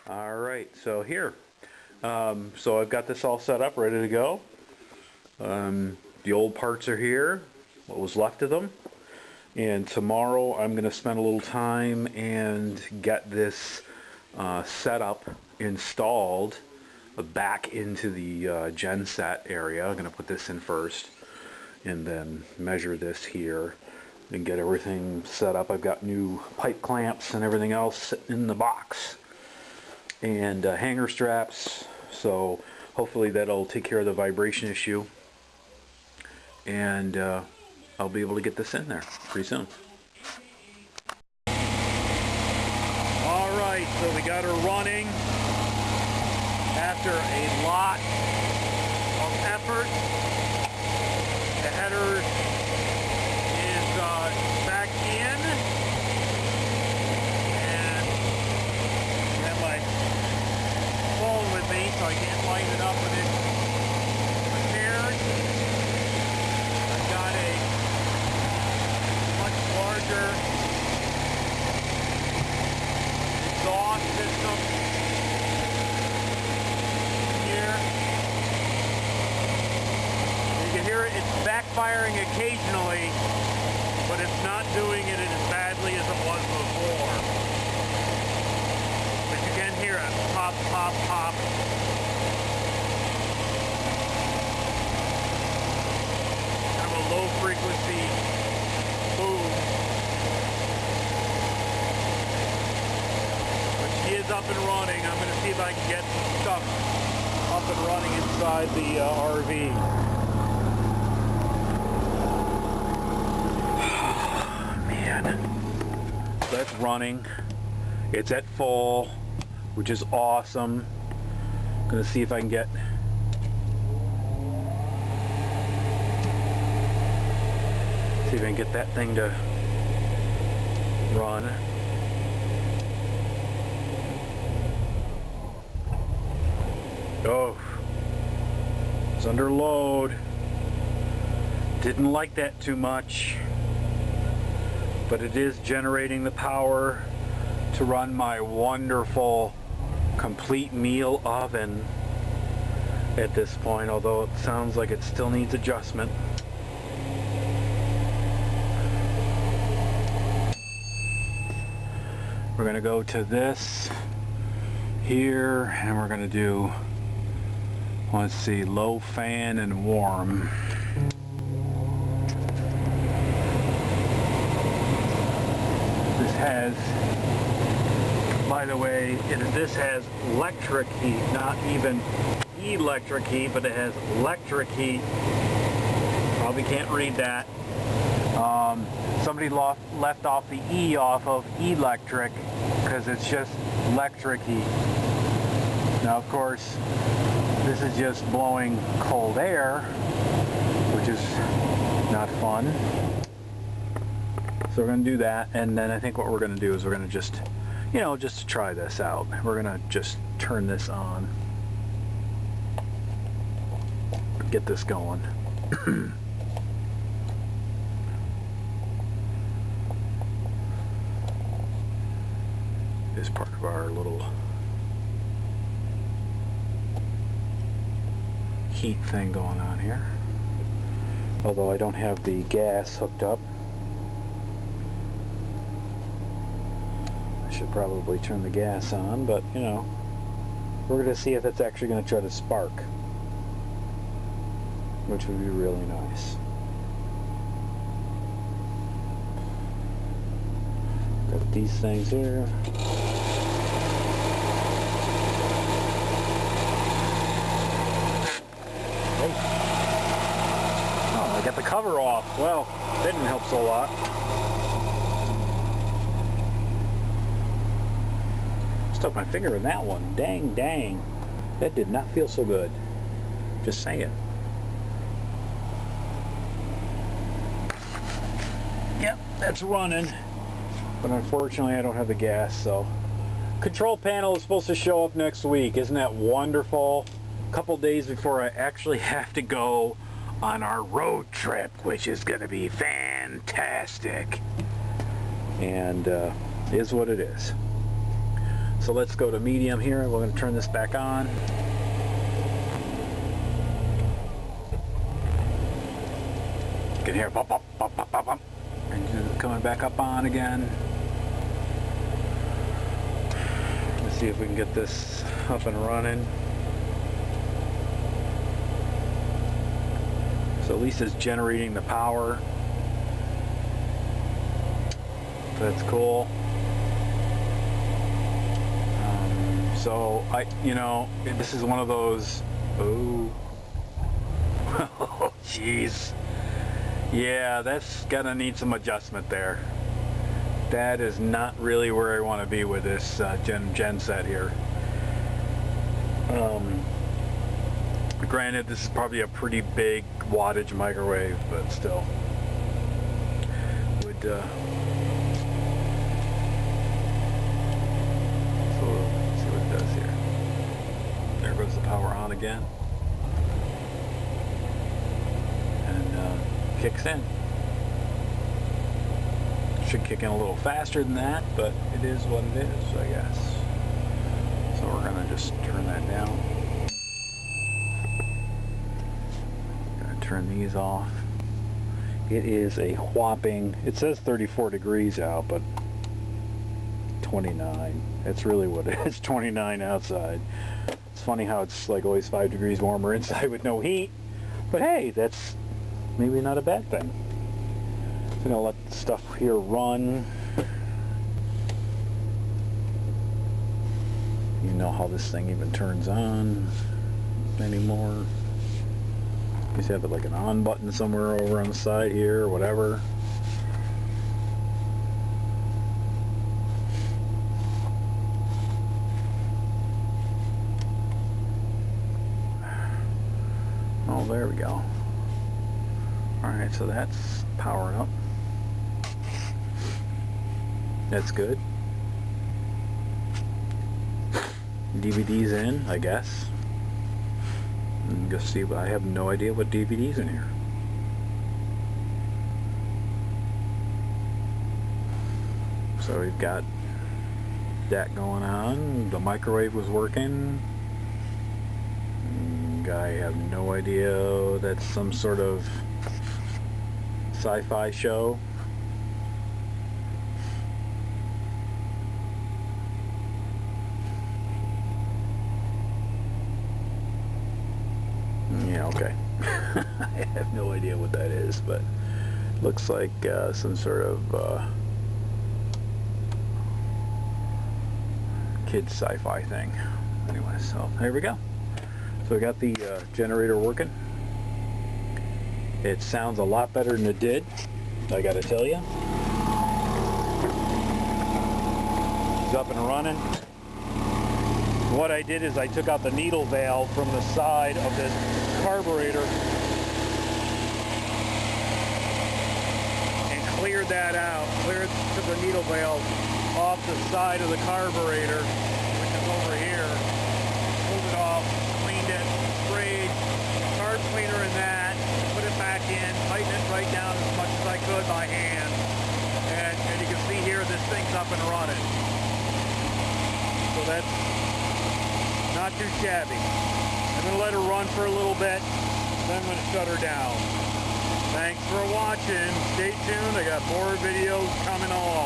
Alright, so here. So I've got this all set up, ready to go. The old parts are here, what was left of them. And tomorrow I'm going to spend a little time and get this setup installed back into the Genset area. I'm going to put this in first and then measure this here and get everything set up. I've got new pipe clamps and everything else sitting in the box. And hanger straps, so hopefully that'll take care of the vibration issue, and I'll be able to get this in there pretty soon. Alright, so we got her running after a lot of effort. The header is back in. With me, so I can't light it up with it prepared. I've got a much larger exhaust system here. You can hear it, it's backfiring occasionally, but it's not doing it as badly as it was before. But you can hear it pop, pop, pop. Kind of a low frequency boom. But she is up and running. I'm going to see if I can get some stuff up and running inside the RV. Man, that's running. It's at full, which is awesome. I'm gonna see if I can get that thing to run. Oh, it's under load. Didn't like that too much, but it is generating the power to run my wonderful complete meal oven at this point, although it sounds like it still needs adjustment. We're going to go to this here and we're going to do, let's see, low fan and warm. This has, by the way, this has electric heat, not even electric heat, but it has electric heat. Probably can't read that. Somebody left off the E off of electric because it's just electric heat. Now, of course, this is just blowing cold air, which is not fun. So we're going to do that, and then I think what we're going to do is we're going to just, just to try this out, we're going to just turn this on, get this going. This part of our little heat thing going on here, although I don't have the gas hooked up. Should probably turn the gas on, but we're going to see if it's actually going to try to spark, which would be really nice. Got these things here. Oh, I got the cover off. Well, that didn't help so a lot. Stuck my finger in that one. Dang. That did not feel so good. Just saying. Yep, that's running. But unfortunately I don't have the gas, so. Control panel is supposed to show up next week. Isn't that wonderful? A couple days before I actually have to go on our road trip, which is going to be fantastic. And is what it is. So let's go to medium here. We're going to turn this back on. You can hear pop, pop, pop, pop, pop, pop. Engine coming back up on again. Let's see if we can get this up and running. So at least it's generating the power. That's cool. So this is one of those. Oh, oh, jeez. Yeah, that's gonna need some adjustment there. That is not really where I want to be with this Genset here. Granted, this is probably a pretty big wattage microwave, but still would. So let's see what it does here. There goes the power on again, and kicks in. Should kick in a little faster than that, but it is what it is, I guess. So we're gonna just turn that down. Gonna turn these off. It is a whopping, it says 34 degrees out, but 29. That's really what it is, 29 outside. It's funny how it's like always 5 degrees warmer inside with no heat, but hey, that's maybe not a bad thing. So I'm gonna let the stuff here run. You know how this thing even turns on anymore. You just have it like an on button somewhere over on the side here or whatever. Oh, there we go. Alright, so that's powering up. That's good. DVD's in, I guess. And just see, but I have no idea what DVD's in here. So we've got that going on. The microwave was working. And I have no idea. That's some sort of sci-fi show. Yeah, okay. I have no idea what that is, but looks like some sort of kids sci-fi thing. Anyway, so there we go. So we got the generator working. It sounds a lot better than it did, I gotta tell you. It's up and running. What I did is I took out the needle valve from the side of this carburetor and cleared that out. Took the needle valve off the side of the carburetor, which is over here. Pulled it off, cleaned it, sprayed carb cleaner in that, put it back in, tightened it right down as much as I could by hand. And you can see here this thing's up and running. So that's not too shabby. I'm going to let her run for a little bit, then I'm going to shut her down. Thanks for watching. Stay tuned. I got more videos coming along.